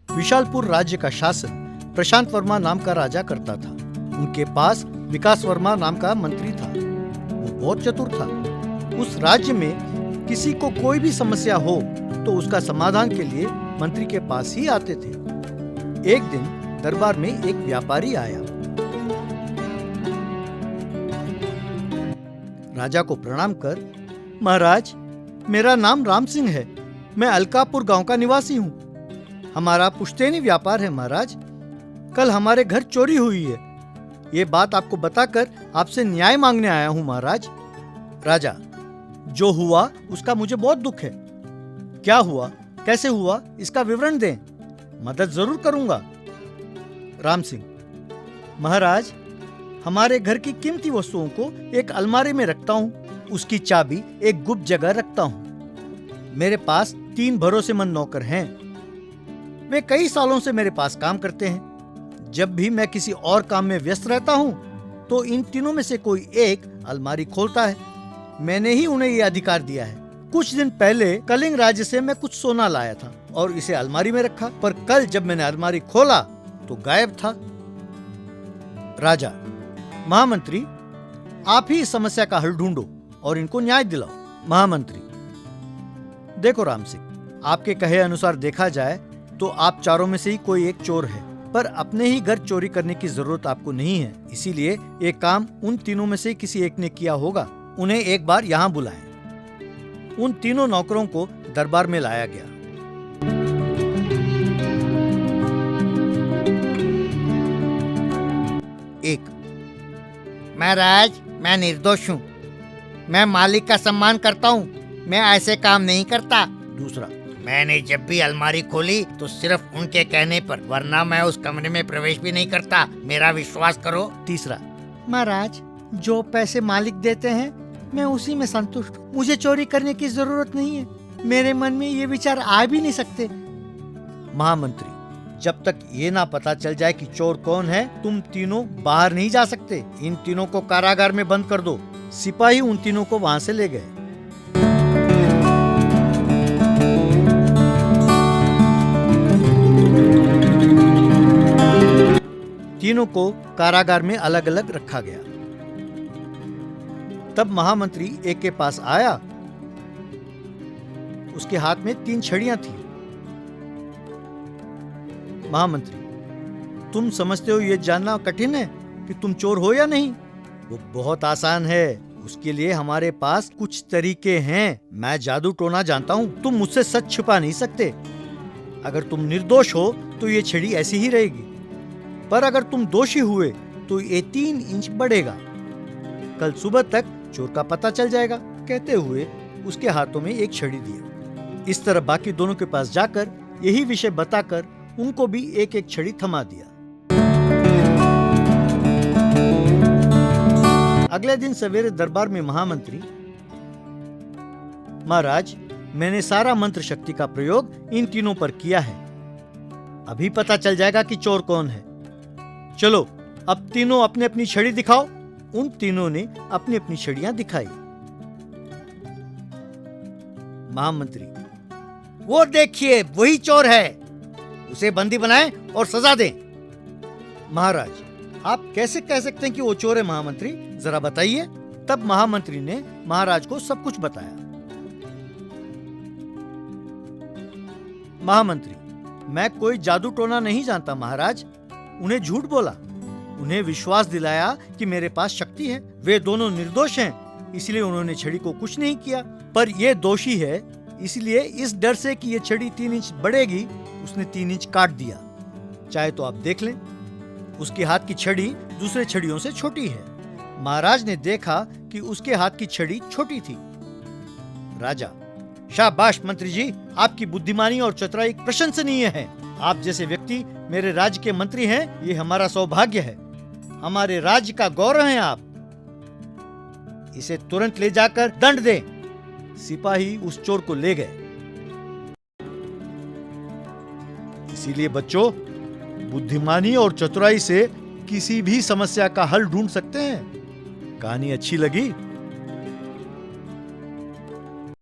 विशालपुर राज्य का शासन प्रशांत वर्मा नाम का राजा करता था। उनके पास विकास वर्मा नाम का मंत्री था। वो बहुत चतुर था। उस राज्य में किसी को कोई भी समस्या हो तो उसका समाधान के लिए मंत्री के पास ही आते थे। एक दिन दरबार में एक व्यापारी आया। राजा को प्रणाम कर, महाराज, मेरा नाम राम सिंह है। मैं अलकापुर गांव का निवासी हूँ। हमारा पुश्तैनी व्यापार है महाराज। कल हमारे घर चोरी हुई है। ये बात आपको बताकर आपसे न्याय मांगने आया हूँ महाराज। राजा, जो हुआ उसका मुझे बहुत दुख है। क्या हुआ, कैसे हुआ, इसका विवरण दें। मदद जरूर करूंगा। राम सिंह, महाराज, हमारे घर की कीमती वस्तुओं को एक अलमारी में रखता हूँ। उसकी चाबी एक गुप्त जगह रखता हूँ। मेरे पास 3 भरोसेमंद नौकर हैं। वे कई सालों से मेरे पास काम करते हैं। जब भी मैं किसी और काम में व्यस्त रहता हूँ तो इन तीनों में से कोई एक अलमारी खोलता है। मैंने ही उन्हें ये अधिकार दिया है। कुछ दिन पहले कलिंग राज्य से मैं कुछ सोना लाया था और इसे अलमारी में रखा, पर कल जब मैंने अलमारी खोला तो गायब था। राजा, महामंत्री, आप ही इस समस्या का हल ढूंढो और इनको न्याय दिलाओ। महामंत्री, देखो राम सिंह, आपके कहे अनुसार देखा जाए तो आप चारों में से ही कोई एक चोर है, पर अपने ही घर चोरी करने की जरूरत आपको नहीं है। इसीलिए एक काम उन तीनों में से किसी एक ने किया होगा। उन्हें एक बार यहाँ बुलाएं। उन तीनों नौकरों को दरबार में लाया गया। एक, महाराज, मैं निर्दोष हूँ। मैं मालिक का सम्मान करता हूँ। मैं ऐसे काम नहीं करता। दूसरा, मैंने जब भी अलमारी खोली तो सिर्फ उनके कहने पर, वरना मैं उस कमरे में प्रवेश भी नहीं करता। मेरा विश्वास करो। तीसरा, महाराज, जो पैसे मालिक देते हैं मैं उसी में संतुष्ट हूँ। मुझे चोरी करने की जरूरत नहीं है। मेरे मन में ये विचार आ भी नहीं सकते। महामंत्री, जब तक ये ना पता चल जाए कि चोर कौन है, तुम तीनों बाहर नहीं जा सकते। इन तीनों को कारागार में बंद कर दो। सिपाही उन तीनों को वहां से ले गए। तीनों को कारागार में अलग अलग रखा गया। तब महामंत्री एक के पास आया। उसके हाथ में 3 छड़ियां थी। महामंत्री, तुम समझते हो ये जानना कठिन है कि तुम चोर हो या नहीं? वो बहुत आसान है। उसके लिए हमारे पास कुछ तरीके हैं। मैं जादू टोना जानता हूँ। तुम मुझसे सच छुपा नहीं सकते। अगर तुम निर्दोष हो तो ये छड़ी ऐसी ही रहेगी, पर अगर तुम दोषी हुए तो ये 3 इंच बढ़ेगा। कल सुबह तक चोर का पता चल जाएगा। कहते हुए उसके हाथों में एक छड़ी दिया। इस तरह बाकी दोनों के पास जाकर यही विषय बताकर उनको भी एक एक छड़ी थमा दिया। अगले दिन सवेरे दरबार में महामंत्री, महाराज, मैंने सारा मंत्र शक्ति का प्रयोग इन तीनों पर किया है। अभी पता चल जाएगा कि चोर कौन है। चलो, अब तीनों अपनी अपनी छड़ी दिखाओ। उन तीनों ने अपनी अपनी छड़ियां दिखाई। महामंत्री, वो देखिए, वही चोर है। उसे बंदी बनाएं और सजा दें। महाराज, आप कैसे कह सकते हैं कि वो चोर है? महामंत्री, जरा बताइए। तब महामंत्री ने महाराज को सब कुछ बताया। महामंत्री, मैं कोई जादू टोना नहीं जानता महाराज। उन्हें झूठ बोला। उन्हें विश्वास दिलाया कि मेरे पास शक्ति है। वे दोनों निर्दोष हैं, इसलिए उन्होंने छड़ी को कुछ नहीं किया। पर ये दोषी है, इसलिए इस डर से कि ये छड़ी 3 इंच बढ़ेगी, उसने 3 इंच काट दिया। चाहे तो आप देख लें। उसके हाथ की छड़ी दूसरे छड़ियों से छोटी है। महाराज ने देखा कि उसके हाथ की छड़ी छोटी थी। राजा, शाबाश मंत्री जी, आपकी बुद्धिमानी और चतुराई प्रशंसनीय है। आप जैसे व्यक्ति मेरे राज्य के मंत्री हैं, ये हमारा सौभाग्य है। हमारे राज्य का गौरव हैं आप। इसे तुरंत ले जाकर दंड दें। सिपाही उस चोर को ले गए। इसीलिए बच्चों, बुद्धिमानी और चतुराई से किसी भी समस्या का हल ढूंढ सकते हैं। कहानी अच्छी लगी